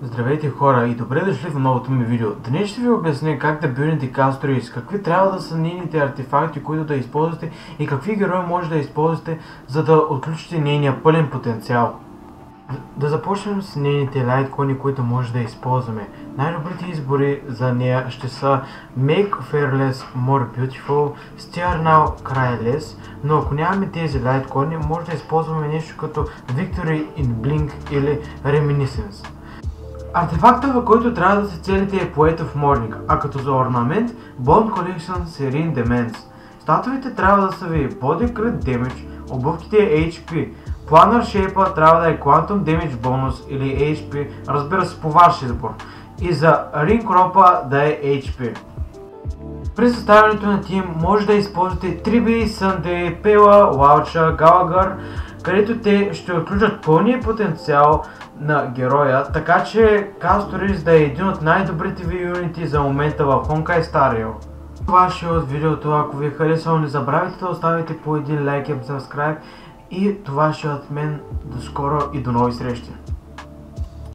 Здравейте хора и добре дошли в новото ми видео. Днес ще ви обясня как да билднете Castle, какви трябва да са нейните артефакти, които да използвате и какви герои може да използвате, за да отключите нейния пълен потенциал. Да започнем с нейните лайткони, които може да използваме. Най-добрите избори за нея ще са Make Fearless More Beautiful, Steer Now Cry Less, но ако нямаме тези лайткони, може да използваме нещо като Victory in Blink или Reminiscence. Артефактът, в който трябва да се целите е Poet of Morning, а като за орнамент Bone Collection Serene Demence. Статовете трябва да са ви Body Crit Damage, обувките е HP, Planner Shape трябва да е Quantum Damage бонус или HP, разбира се по ваш избор, и за Ring Rope да е HP. При съставянето на тим може да използвате Triby, Sunday, Pela, Laucha, Gallagher, където те ще отключат пълния потенциал на героя, така че Castle да е един от най-добрите ви юнити за момента в Honkai Star Rail. Това ще е от видеото. Ако ви е харесало, не забравяйте да оставите по един лайк и subscribe, и това ще е от мен. До скоро и до нови срещи!